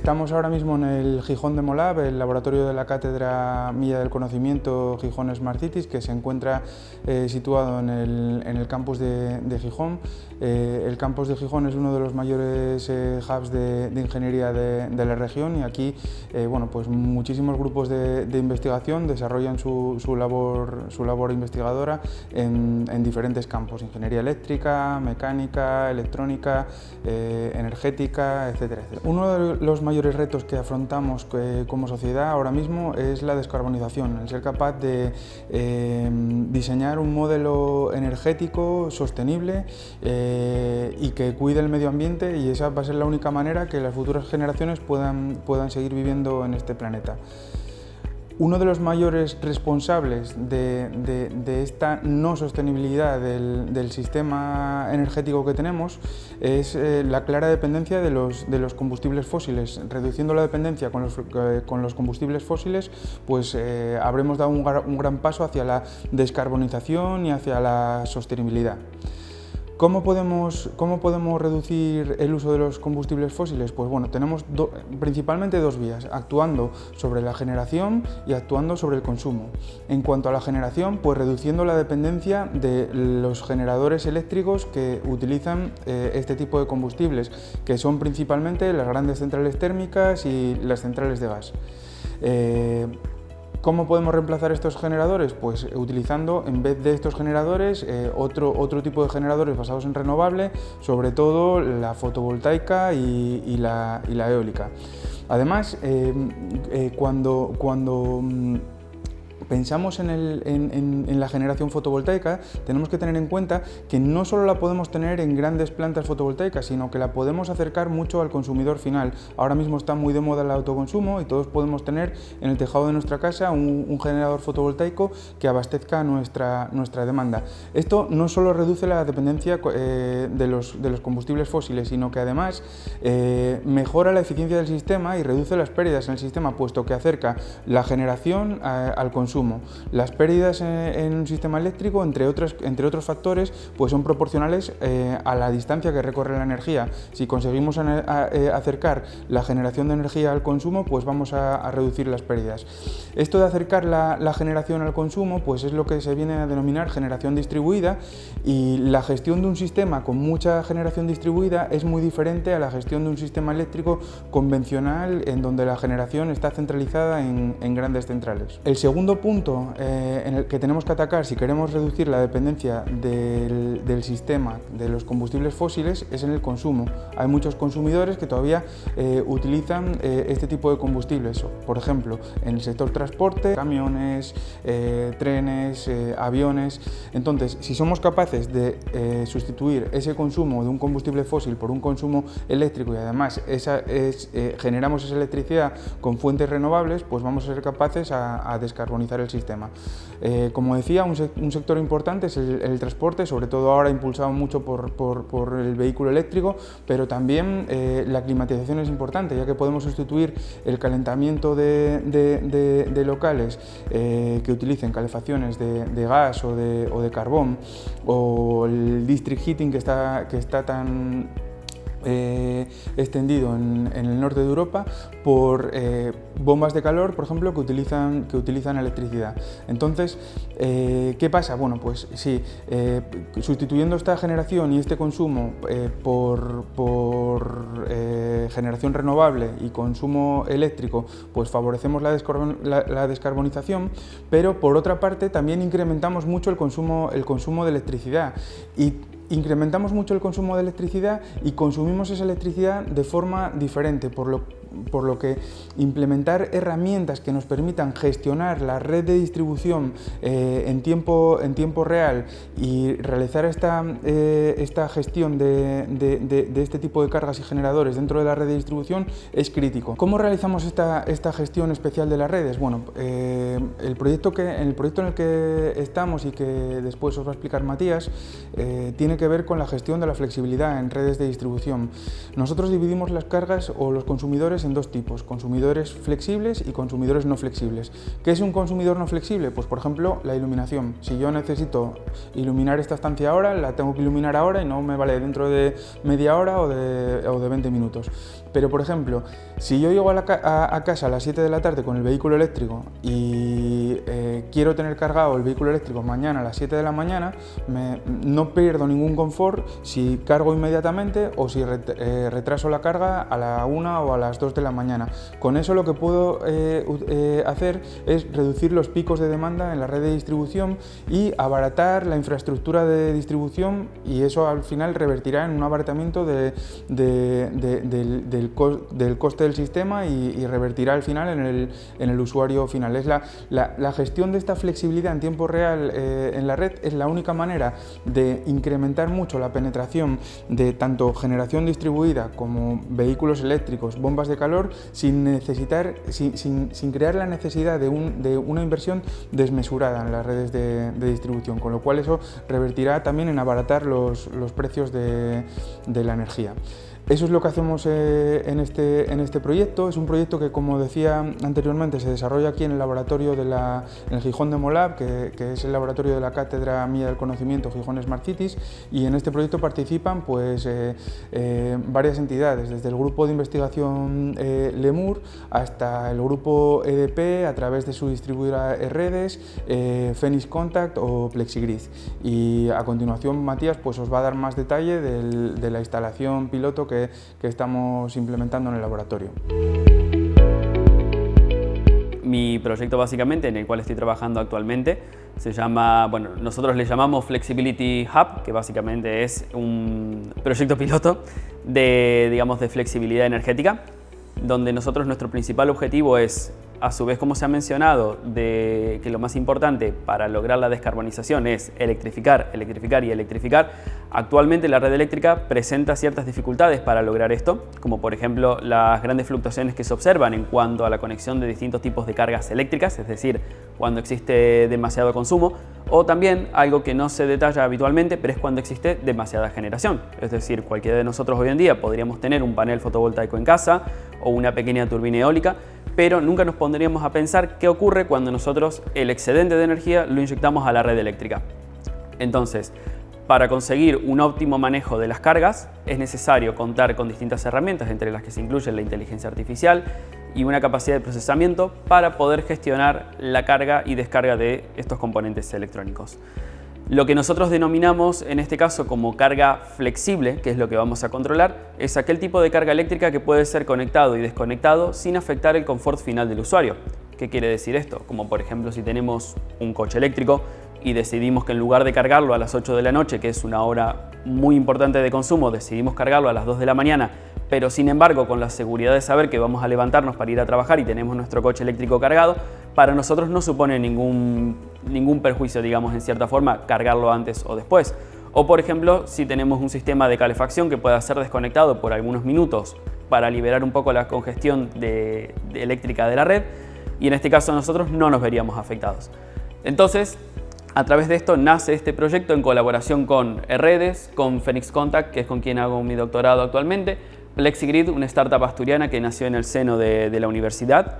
Estamos ahora mismo en el Gijón Demolab, el laboratorio de la Cátedra Milla del Conocimiento Gijón Smart Cities, que se encuentra situado en el campus de Gijón. El campus de Gijón es uno de los mayores hubs de ingeniería de la región, y aquí pues muchísimos grupos de investigación desarrollan su labor investigadora en diferentes campos: ingeniería eléctrica, mecánica, electrónica, energética, etcétera, etcétera. Uno de los mayores retos que afrontamos como sociedad ahora mismo es la descarbonización, el ser capaz de diseñar un modelo energético sostenible y que cuide el medio ambiente, y esa va a ser la única manera que las futuras generaciones puedan seguir viviendo en este planeta. Uno de los mayores responsables de esta no sostenibilidad del sistema energético que tenemos es la clara dependencia de los combustibles fósiles. Reduciendo la dependencia con los combustibles fósiles, pues habremos dado un gran paso hacia la descarbonización y hacia la sostenibilidad. ¿Cómo podemos reducir el uso de los combustibles fósiles? Pues bueno, tenemos principalmente dos vías: actuando sobre la generación y actuando sobre el consumo. En cuanto a la generación, pues reduciendo la dependencia de los generadores eléctricos que utilizan este tipo de combustibles, que son principalmente las grandes centrales térmicas y las centrales de gas. ¿Cómo podemos reemplazar estos generadores? Pues utilizando, en vez de estos generadores, otro tipo de generadores basados en renovable, sobre todo la fotovoltaica y la eólica. Además, cuando pensamos en la generación fotovoltaica, tenemos que tener en cuenta que no solo la podemos tener en grandes plantas fotovoltaicas, sino que la podemos acercar mucho al consumidor final. Ahora mismo está muy de moda el autoconsumo y todos podemos tener en el tejado de nuestra casa un generador fotovoltaico que abastezca nuestra demanda. Esto no solo reduce la dependencia de los combustibles fósiles, sino que además mejora la eficiencia del sistema y reduce las pérdidas en el sistema, puesto que acerca la generación al consumo. Las pérdidas en un sistema eléctrico, entre otros factores, pues son proporcionales a la distancia que recorre la energía. Si conseguimos acercar la generación de energía al consumo, pues vamos a reducir las pérdidas. Esto de acercar la generación al consumo, pues es lo que se viene a denominar generación distribuida, y la gestión de un sistema con mucha generación distribuida es muy diferente a la gestión de un sistema eléctrico convencional, en donde la generación está centralizada en grandes centrales. El segundo punto en el que tenemos que atacar si queremos reducir la dependencia del sistema de los combustibles fósiles es en el consumo. Hay muchos consumidores que todavía utilizan este tipo de combustibles, por ejemplo, en el sector transporte, camiones, trenes, aviones. Entonces, si somos capaces de sustituir ese consumo de un combustible fósil por un consumo eléctrico, y además generamos esa electricidad con fuentes renovables, pues vamos a ser capaces a descarbonizar el sistema. Como decía, un sector importante es el transporte, sobre todo ahora impulsado mucho por el vehículo eléctrico, pero también la climatización es importante, ya que podemos sustituir el calentamiento de locales que utilicen calefacciones de gas o de carbón, o el district heating que está tan extendido en el norte de Europa, por bombas de calor, por ejemplo, que utilizan electricidad. Entonces, ¿qué pasa? Bueno, pues sí, sustituyendo esta generación y este consumo por generación renovable y consumo eléctrico, pues favorecemos la descarbonización, pero por otra parte también incrementamos mucho el consumo de electricidad, y incrementamos mucho el consumo de electricidad y consumimos esa electricidad de forma diferente, por lo que implementar herramientas que nos permitan gestionar la red de distribución en tiempo real y realizar esta gestión de este tipo de cargas y generadores dentro de la red de distribución es crítico. ¿Cómo realizamos esta gestión especial de las redes? Bueno, el proyecto en el que estamos, y que después os va a explicar Matías, tiene que ver con la gestión de la flexibilidad en redes de distribución. Nosotros dividimos las cargas o los consumidores en dos tipos: consumidores flexibles y consumidores no flexibles. ¿Qué es un consumidor no flexible? Pues por ejemplo, la iluminación. Si yo necesito iluminar esta estancia ahora, la tengo que iluminar ahora y no me vale dentro de media hora o de 20 minutos. Pero por ejemplo, si yo llego a casa a las 7 de la tarde con el vehículo eléctrico y quiero tener cargado el vehículo eléctrico mañana a las 7 de la mañana, no pierdo ningún confort si cargo inmediatamente o si retraso la carga a la 1 o a las 2 de la mañana. Con eso lo que puedo hacer es reducir los picos de demanda en la red de distribución y abaratar la infraestructura de distribución, y eso al final revertirá en un abaratamiento del coste del sistema y revertirá al final en el usuario final. Es la gestión de esta flexibilidad en tiempo real en la red es la única manera de incrementar mucho la penetración de tanto generación distribuida como vehículos eléctricos, bombas de calor, sin crear la necesidad de una inversión desmesurada en las redes de distribución, con lo cual eso revertirá también en abaratar los precios de la energía. Eso es lo que hacemos en este proyecto. Es un proyecto que, como decía anteriormente, se desarrolla aquí en el laboratorio en el Gijón DemoLab, que es el laboratorio de la Cátedra Mía del Conocimiento Gijón Smart Cities, y en este proyecto participan pues, varias entidades, desde el grupo de investigación Lemur hasta el grupo EDP a través de su distribuidora Redes, Phoenix Contact o Plexigrid. Y a continuación Matías pues, os va a dar más detalle de la instalación piloto que estamos implementando en el laboratorio. Mi proyecto básicamente, en el cual estoy trabajando actualmente, se llama, bueno, nosotros le llamamos Flexibility Hub, que básicamente es un proyecto piloto digamos, de flexibilidad energética, donde nuestro principal objetivo es, a su vez, como se ha mencionado, que lo más importante para lograr la descarbonización es electrificar, electrificar y electrificar. Actualmente la red eléctrica presenta ciertas dificultades para lograr esto, como por ejemplo las grandes fluctuaciones que se observan en cuanto a la conexión de distintos tipos de cargas eléctricas, es decir, cuando existe demasiado consumo, o también algo que no se detalla habitualmente, pero es cuando existe demasiada generación. Es decir, cualquiera de nosotros hoy en día podríamos tener un panel fotovoltaico en casa o una pequeña turbina eólica, pero nunca nos pondríamos a pensar qué ocurre cuando nosotros el excedente de energía lo inyectamos a la red eléctrica. Entonces, para conseguir un óptimo manejo de las cargas es necesario contar con distintas herramientas, entre las que se incluye la inteligencia artificial y una capacidad de procesamiento para poder gestionar la carga y descarga de estos componentes electrónicos. Lo que nosotros denominamos en este caso como carga flexible, que es lo que vamos a controlar, es aquel tipo de carga eléctrica que puede ser conectado y desconectado sin afectar el confort final del usuario. ¿Qué quiere decir esto? Como por ejemplo si tenemos un coche eléctrico y decidimos que en lugar de cargarlo a las 8 de la noche, que es una hora muy importante de consumo, decidimos cargarlo a las 2 de la mañana, pero sin embargo con la seguridad de saber que vamos a levantarnos para ir a trabajar y tenemos nuestro coche eléctrico cargado, para nosotros no supone ningún perjuicio, digamos, en cierta forma, cargarlo antes o después. O por ejemplo, si tenemos un sistema de calefacción que pueda ser desconectado por algunos minutos para liberar un poco la congestión eléctrica de la red, y en este caso nosotros no nos veríamos afectados. Entonces, a través de esto nace este proyecto en colaboración con Redes, con Phoenix Contact, que es con quien hago mi doctorado actualmente, Plexigrid, una startup asturiana que nació en el seno de la universidad,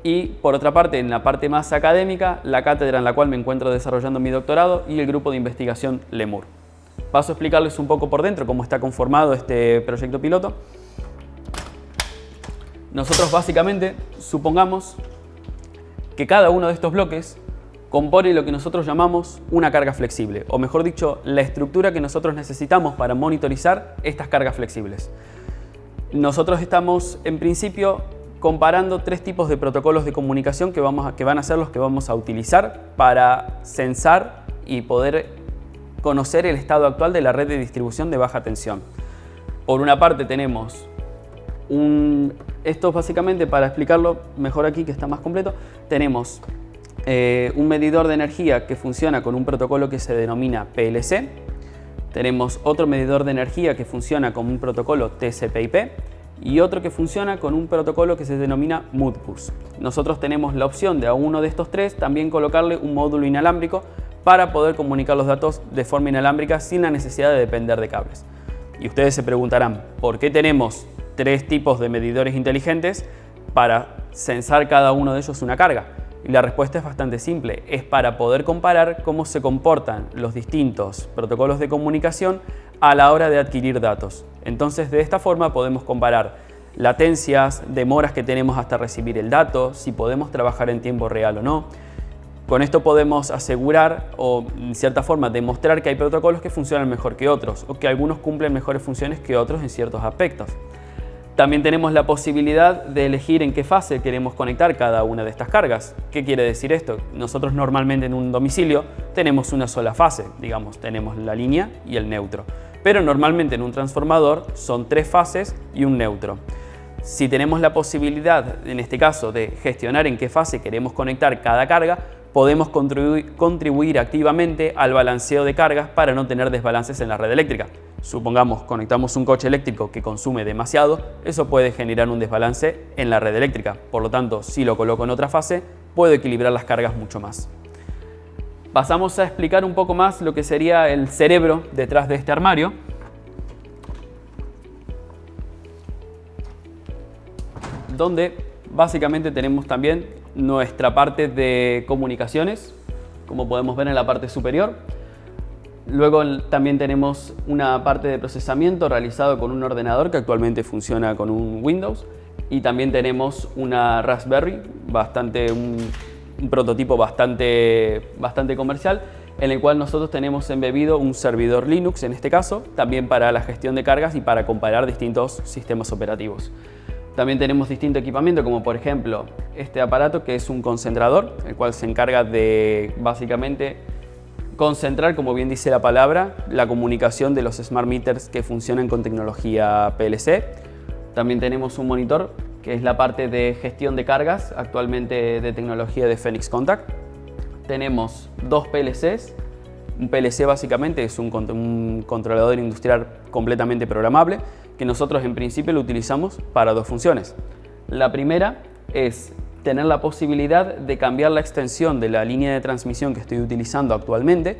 y por otra parte, en la parte más académica, la cátedra en la cual me encuentro desarrollando mi doctorado y el grupo de investigación Lemur. Paso a explicarles un poco por dentro cómo está conformado este proyecto piloto. Nosotros básicamente supongamos que cada uno de estos bloques compone lo que nosotros llamamos una carga flexible, o mejor dicho, la estructura que nosotros necesitamos para monitorizar estas cargas flexibles. Nosotros estamos, en principio, comparando tres tipos de protocolos de comunicación que van a ser los que vamos a utilizar para censar y poder conocer el estado actual de la red de distribución de baja tensión. Por una parte tenemos esto básicamente, para explicarlo mejor aquí que está más completo, tenemos un medidor de energía que funciona con un protocolo que se denomina PLC. Tenemos otro medidor de energía que funciona con un protocolo TCP/IP y otro que funciona con un protocolo que se denomina Modbus. Nosotros tenemos la opción de a uno de estos tres también colocarle un módulo inalámbrico para poder comunicar los datos de forma inalámbrica sin la necesidad de depender de cables. Y ustedes se preguntarán, ¿por qué tenemos 3 tipos de medidores inteligentes para censar cada uno de ellos una carga? Y la respuesta es bastante simple, es para poder comparar cómo se comportan los distintos protocolos de comunicación a la hora de adquirir datos. Entonces, de esta forma podemos comparar latencias, demoras que tenemos hasta recibir el dato, si podemos trabajar en tiempo real o no. Con esto podemos asegurar o, en cierta forma, demostrar que hay protocolos que funcionan mejor que otros o que algunos cumplen mejores funciones que otros en ciertos aspectos. También tenemos la posibilidad de elegir en qué fase queremos conectar cada una de estas cargas. ¿Qué quiere decir esto? Nosotros normalmente en un domicilio tenemos una sola fase, digamos, tenemos la línea y el neutro. Pero normalmente en un transformador son 3 fases y un neutro. Si tenemos la posibilidad, en este caso, de gestionar en qué fase queremos conectar cada carga, podemos contribuir activamente al balanceo de cargas para no tener desbalances en la red eléctrica. Supongamos, conectamos un coche eléctrico que consume demasiado, eso puede generar un desbalance en la red eléctrica. Por lo tanto, si lo coloco en otra fase, puedo equilibrar las cargas mucho más. Pasamos a explicar un poco más lo que sería el cerebro detrás de este armario. Donde básicamente tenemos también nuestra parte de comunicaciones, como podemos ver en la parte superior. Luego también tenemos una parte de procesamiento realizado con un ordenador que actualmente funciona con un Windows, y también tenemos una Raspberry, un prototipo bastante comercial, en el cual nosotros tenemos embebido un servidor Linux, en este caso, también para la gestión de cargas y para comparar distintos sistemas operativos. También tenemos distinto equipamiento, como por ejemplo este aparato, que es un concentrador, el cual se encarga de básicamente concentrar, como bien dice la palabra, la comunicación de los smart meters que funcionan con tecnología PLC. También tenemos un monitor, que es la parte de gestión de cargas, actualmente de tecnología de Phoenix Contact. Tenemos 2 PLCs. Un PLC básicamente es un controlador industrial completamente programable, que nosotros en principio lo utilizamos para 2 funciones. La primera es tener la posibilidad de cambiar la extensión de la línea de transmisión que estoy utilizando actualmente,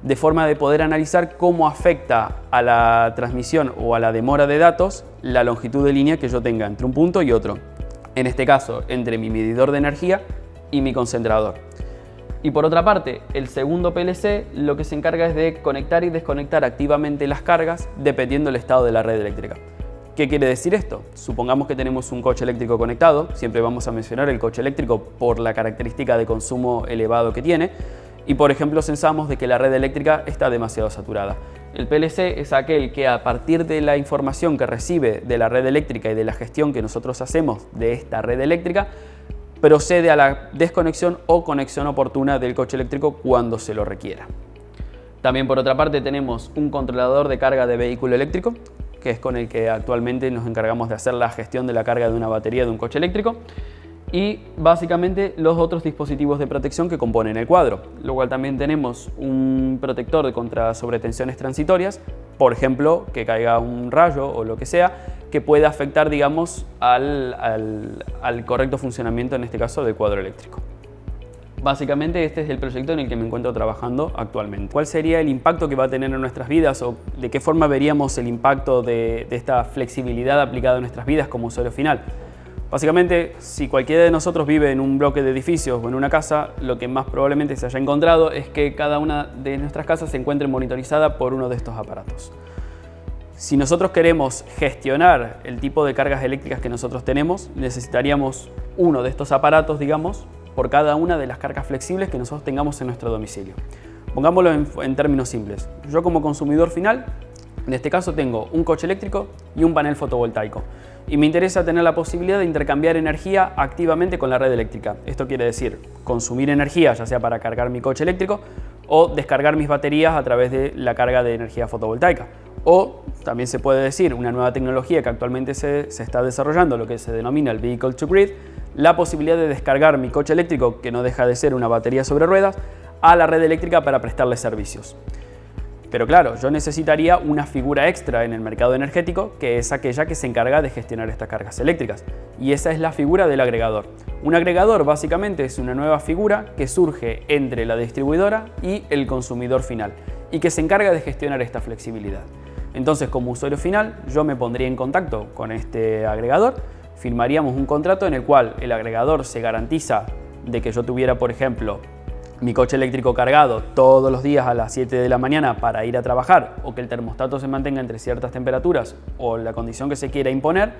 de forma de poder analizar cómo afecta a la transmisión o a la demora de datos la longitud de línea que yo tenga entre un punto y otro. En este caso, entre mi medidor de energía y mi concentrador. Y por otra parte, el segundo PLC lo que se encarga es de conectar y desconectar activamente las cargas dependiendo del estado de la red eléctrica. ¿Qué quiere decir esto? Supongamos que tenemos un coche eléctrico conectado, siempre vamos a mencionar el coche eléctrico por la característica de consumo elevado que tiene, y por ejemplo sensamos de que la red eléctrica está demasiado saturada. El PLC es aquel que, a partir de la información que recibe de la red eléctrica y de la gestión que nosotros hacemos de esta red eléctrica, procede a la desconexión o conexión oportuna del coche eléctrico cuando se lo requiera. También por otra parte tenemos un controlador de carga de vehículo eléctrico, que es con el que actualmente nos encargamos de hacer la gestión de la carga de una batería de un coche eléctrico, y básicamente los otros dispositivos de protección que componen el cuadro. Luego también tenemos un protector contra sobretensiones transitorias, por ejemplo, que caiga un rayo o lo que sea, que pueda afectar, digamos, al correcto funcionamiento, en este caso, del cuadro eléctrico. Básicamente este es el proyecto en el que me encuentro trabajando actualmente. ¿Cuál sería el impacto que va a tener en nuestras vidas, o de qué forma veríamos el impacto de esta flexibilidad aplicada a nuestras vidas como usuario final? Básicamente, si cualquiera de nosotros vive en un bloque de edificios o en una casa, lo que más probablemente se haya encontrado es que cada una de nuestras casas se encuentre monitorizada por uno de estos aparatos. Si nosotros queremos gestionar el tipo de cargas eléctricas que nosotros tenemos, necesitaríamos uno de estos aparatos, digamos, por cada una de las cargas flexibles que nosotros tengamos en nuestro domicilio. Pongámoslo en términos simples. Yo, como consumidor final, en este caso tengo un coche eléctrico y un panel fotovoltaico, y me interesa tener la posibilidad de intercambiar energía activamente con la red eléctrica. Esto quiere decir consumir energía, ya sea para cargar mi coche eléctrico o descargar mis baterías a través de la carga de energía fotovoltaica. O también se puede decir, una nueva tecnología que actualmente se está desarrollando, lo que se denomina el Vehicle to Grid, la posibilidad de descargar mi coche eléctrico, que no deja de ser una batería sobre ruedas, a la red eléctrica para prestarle servicios. Pero claro, yo necesitaría una figura extra en el mercado energético, que es aquella que se encarga de gestionar estas cargas eléctricas. Y esa es la figura del agregador. Un agregador básicamente es una nueva figura que surge entre la distribuidora y el consumidor final, y que se encarga de gestionar esta flexibilidad. Entonces, como usuario final, yo me pondría en contacto con este agregador, firmaríamos un contrato en el cual el agregador se garantiza de que yo tuviera, por ejemplo, mi coche eléctrico cargado todos los días a las 7 de la mañana para ir a trabajar, o que el termostato se mantenga entre ciertas temperaturas o la condición que se quiera imponer,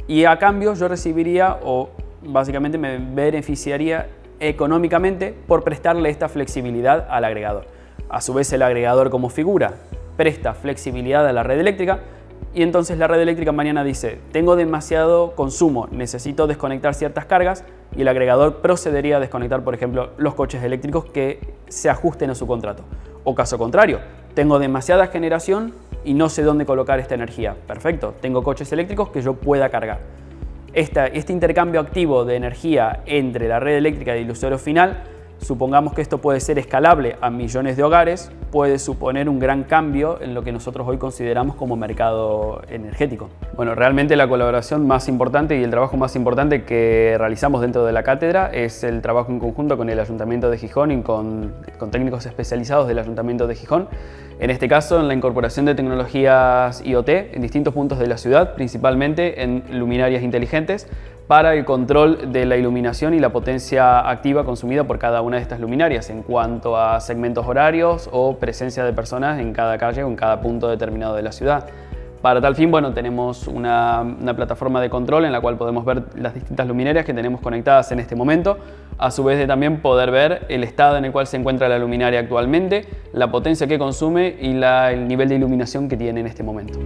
y a cambio yo recibiría o básicamente me beneficiaría económicamente por prestarle esta flexibilidad al agregador. A su vez, el agregador como figura presta flexibilidad a la red eléctrica, y entonces la red eléctrica mañana dice: tengo demasiado consumo, necesito desconectar ciertas cargas, y el agregador procedería a desconectar, por ejemplo, los coches eléctricos que se ajusten a su contrato. O caso contrario, tengo demasiada generación y no sé dónde colocar esta energía. Perfecto, tengo coches eléctricos que yo pueda cargar. Este intercambio activo de energía entre la red eléctrica y el usuario final, supongamos que esto puede ser escalable a millones de hogares, puede suponer un gran cambio en lo que nosotros hoy consideramos como mercado energético. Bueno, realmente la colaboración más importante y el trabajo más importante que realizamos dentro de la cátedra es el trabajo en conjunto con el Ayuntamiento de Gijón y con técnicos especializados del Ayuntamiento de Gijón. En este caso, en la incorporación de tecnologías IoT en distintos puntos de la ciudad, principalmente en luminarias inteligentes, para el control de la iluminación y la potencia activa consumida por cada una de estas luminarias en cuanto a segmentos horarios o presencia de personas en cada calle o en cada punto determinado de la ciudad. Para tal fin, bueno, tenemos una plataforma de control en la cual podemos ver las distintas luminarias que tenemos conectadas en este momento, a su vez de también poder ver el estado en el cual se encuentra la luminaria actualmente, la potencia que consume y el nivel de iluminación que tiene en este momento.